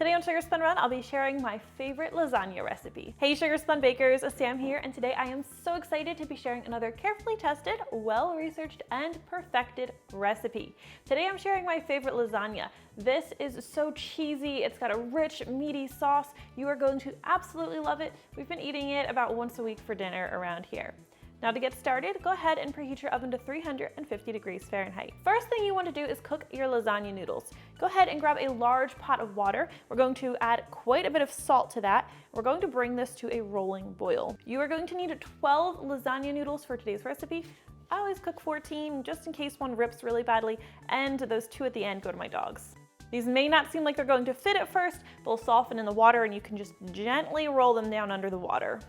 Today on Sugar Spun Run, I'll be sharing my favorite lasagna recipe. Hey Sugar Spun Bakers, Sam here, and today I am so excited to be sharing another carefully tested, well-researched, and perfected recipe. Today I'm sharing my favorite lasagna. This is so cheesy, it's got a rich, meaty sauce. You are going to absolutely love it. We've been eating it about once a week for dinner around here. Now to get started, go ahead and preheat your oven to 350 degrees Fahrenheit. First thing you want to do is cook your lasagna noodles. Go ahead and grab a large pot of water. We're going to add quite a bit of salt to that. We're going to bring this to a rolling boil. You are going to need 12 lasagna noodles for today's recipe. I always cook 14 just in case one rips really badly, and those 2 at the end go to my dogs. These may not seem like they're going to fit at first. They'll soften in the water and you can just gently roll them down under the water.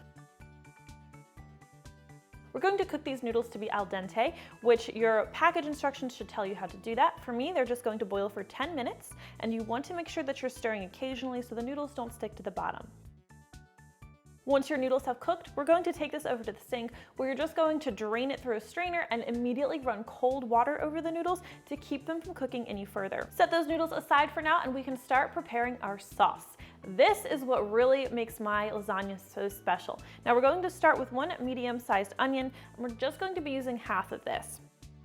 We're going to cook these noodles to be al dente, which your package instructions should tell you how to do that. For me, they're just going to boil for 10 minutes, and you want to make sure that you're stirring occasionally so the noodles don't stick to the bottom. Once your noodles have cooked, we're going to take this over to the sink where you're just going to drain it through a strainer and immediately run cold water over the noodles to keep them from cooking any further. Set those noodles aside for now and we can start preparing our sauce. This is what really makes my lasagna so special. Now we're going to start with 1 medium-sized onion, and we're just going to be using half of this.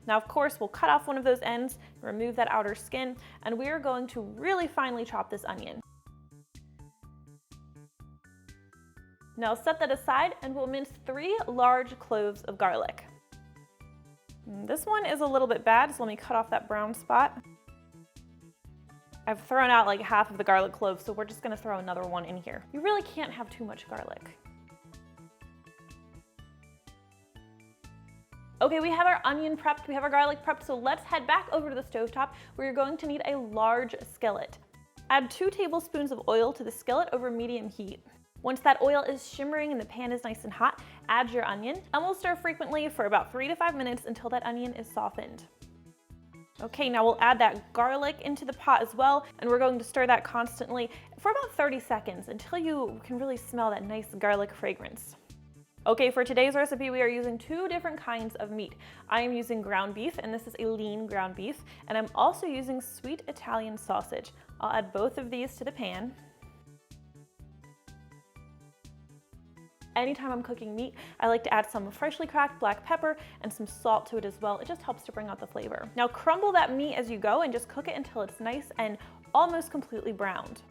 Now of course we'll cut off one of those ends, remove that outer skin, and we are going to really finely chop this onion. Now set that aside and we'll mince 3 large cloves of garlic. This one is a little bit bad, so let me cut off that brown spot. I've thrown out like half of the garlic cloves, so we're just gonna throw another one in here. You really can't have too much garlic. Okay, we have our onion prepped, we have our garlic prepped, so let's head back over to the stovetop where you're going to need a large skillet. Add 2 tablespoons of oil to the skillet over medium heat. Once that oil is shimmering and the pan is nice and hot, add your onion, and we'll stir frequently for about 3 to 5 minutes until that onion is softened. Okay, now we'll add that garlic into the pot as well, and we're going to stir that constantly for about 30 seconds until you can really smell that nice garlic fragrance. Okay, for today's recipe, we are using 2 different kinds of meat. I am using ground beef, and this is a lean ground beef, and I'm also using sweet Italian sausage. I'll add both of these to the pan. Anytime I'm cooking meat, I like to add some freshly cracked black pepper and some salt to it as well. It just helps to bring out the flavor. Now crumble that meat as you go and just cook it until it's nice and almost completely browned.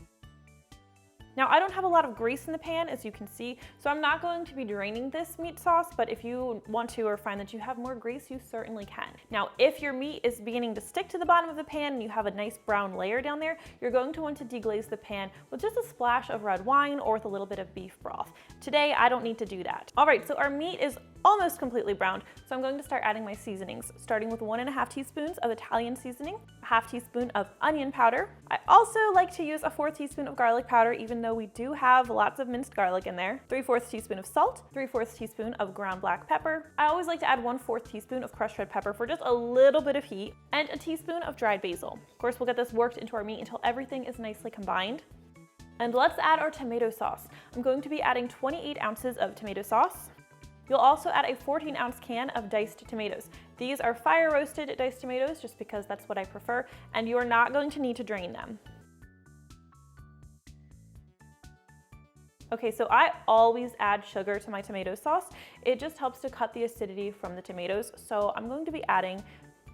Now I don't have a lot of grease in the pan, as you can see, so I'm not going to be draining this meat sauce, but if you want to or find that you have more grease, you certainly can. Now if your meat is beginning to stick to the bottom of the pan and you have a nice brown layer down there, you're going to want to deglaze the pan with just a splash of red wine or with a little bit of beef broth. Today I don't need to do that. All right, so our meat is almost completely browned, so I'm going to start adding my seasonings, starting with 1½ teaspoons of Italian seasoning, a ½ teaspoon of onion powder. I also like to use a 4th teaspoon of garlic powder, even though we do have lots of minced garlic in there, 3/4 teaspoon of salt, 3/4 teaspoon of ground black pepper. I always like to add 1/4 teaspoon of crushed red pepper for just a little bit of heat, and a teaspoon of dried basil. Of course, we'll get this worked into our meat until everything is nicely combined. And let's add our tomato sauce. I'm going to be adding 28 ounces of tomato sauce. You'll also add a 14-ounce can of diced tomatoes. These are fire-roasted diced tomatoes just because that's what I prefer, and you are not going to need to drain them. Okay, so I always add sugar to my tomato sauce. It just helps to cut the acidity from the tomatoes, so I'm going to be adding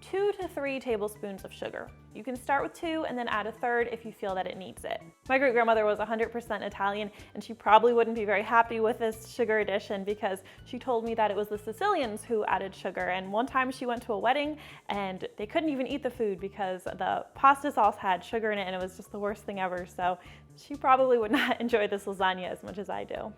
2 to 3 tablespoons of sugar. You can start with 2 and then add a 1/3 if you feel that it needs it. My great-grandmother was 100% Italian, and she probably wouldn't be very happy with this sugar addition because she told me that it was the Sicilians who added sugar, and one time she went to a wedding and they couldn't even eat the food because the pasta sauce had sugar in it and it was just the worst thing ever, so she probably would not enjoy this lasagna as much as I do.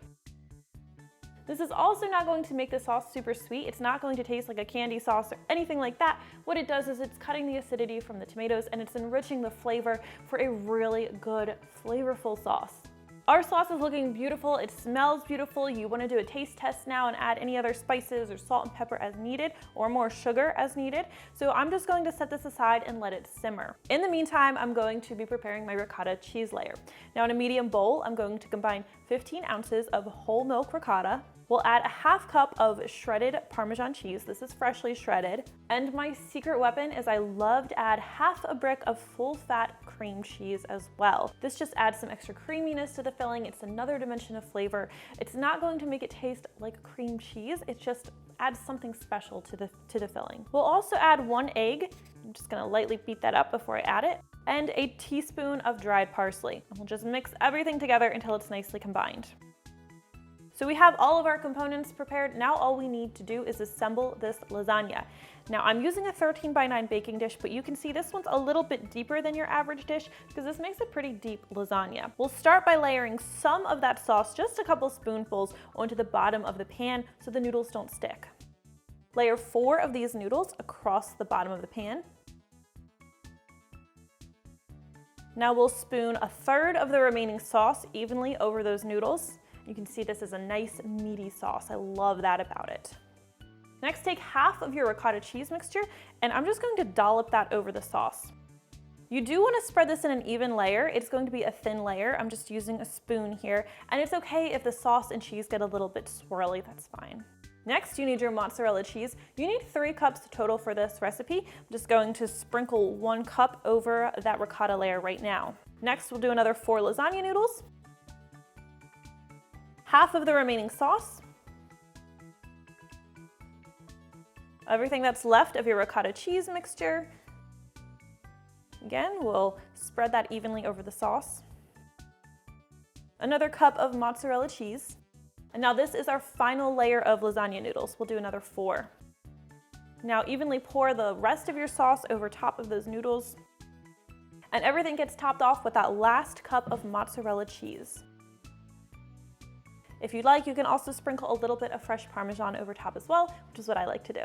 This is also not going to make the sauce super sweet. It's not going to taste like a candy sauce or anything like that. What it does is it's cutting the acidity from the tomatoes and it's enriching the flavor for a really good, flavorful sauce. Our sauce is looking beautiful. It smells beautiful. You want to do a taste test now and add any other spices or salt and pepper as needed, or more sugar as needed. So I'm just going to set this aside and let it simmer. In the meantime, I'm going to be preparing my ricotta cheese layer. Now in a medium bowl, I'm going to combine 15 ounces of whole milk ricotta, We'll add a half cup of shredded Parmesan cheese. This is freshly shredded. And my secret weapon is I love to add half a brick of full-fat cream cheese as well. This just adds some extra creaminess to the filling. It's another dimension of flavor. It's not going to make it taste like cream cheese. It just adds something special to the filling. We'll also add 1 egg. I'm just gonna lightly beat that up before I add it. And a teaspoon of dried parsley. And we'll just mix everything together until it's nicely combined. So we have all of our components prepared. Now all we need to do is assemble this lasagna. Now I'm using a 13x9 baking dish, but you can see this one's a little bit deeper than your average dish because this makes a pretty deep lasagna. We'll start by layering some of that sauce, just a couple spoonfuls, onto the bottom of the pan so the noodles don't stick. Layer 4 of these noodles across the bottom of the pan. Now we'll spoon 1/3 of the remaining sauce evenly over those noodles. You can see this is a nice meaty sauce. I love that about it. Next, take half of your ricotta cheese mixture, and I'm just going to dollop that over the sauce. You do want to spread this in an even layer. It's going to be a thin layer. I'm just using a spoon here, and it's okay if the sauce and cheese get a little bit swirly, that's fine. Next, you need your mozzarella cheese. You need 3 cups total for this recipe. I'm just going to sprinkle 1 cup over that ricotta layer right now. Next, we'll do another 4 lasagna noodles. Half of the remaining sauce. Everything that's left of your ricotta cheese mixture. Again, we'll spread that evenly over the sauce. Another cup of mozzarella cheese. And now this is our final layer of lasagna noodles. We'll do another 4. Now evenly pour the rest of your sauce over top of those noodles. And everything gets topped off with that last cup of mozzarella cheese. If you'd like, you can also sprinkle a little bit of fresh Parmesan over top as well, which is what I like to do.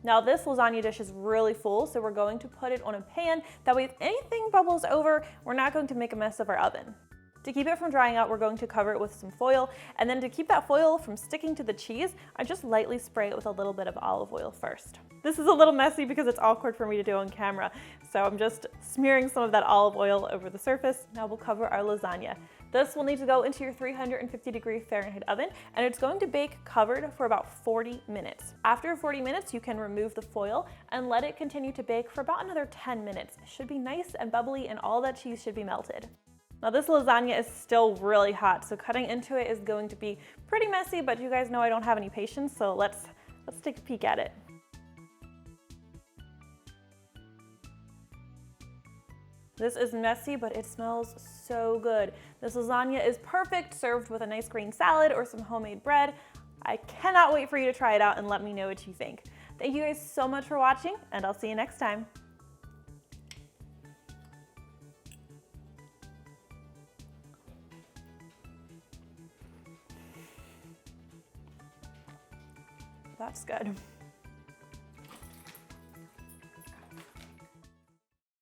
Now this lasagna dish is really full, so we're going to put it on a pan. That way if anything bubbles over, we're not going to make a mess of our oven. To keep it from drying out, we're going to cover it with some foil, and then to keep that foil from sticking to the cheese, I just lightly spray it with a little bit of olive oil first. This is a little messy because it's awkward for me to do on camera, so I'm just smearing some of that olive oil over the surface. Now we'll cover our lasagna. This will need to go into your 350-degree Fahrenheit oven, and it's going to bake covered for about 40 minutes. After 40 minutes, you can remove the foil and let it continue to bake for about another 10 minutes. It should be nice and bubbly, and all that cheese should be melted. Now this lasagna is still really hot, so cutting into it is going to be pretty messy, but you guys know I don't have any patience, so let's take a peek at it. This is messy, but it smells so good. This lasagna is perfect served with a nice green salad or some homemade bread. I cannot wait for you to try it out and let me know what you think. Thank you guys so much for watching, and I'll see you next time. That's good.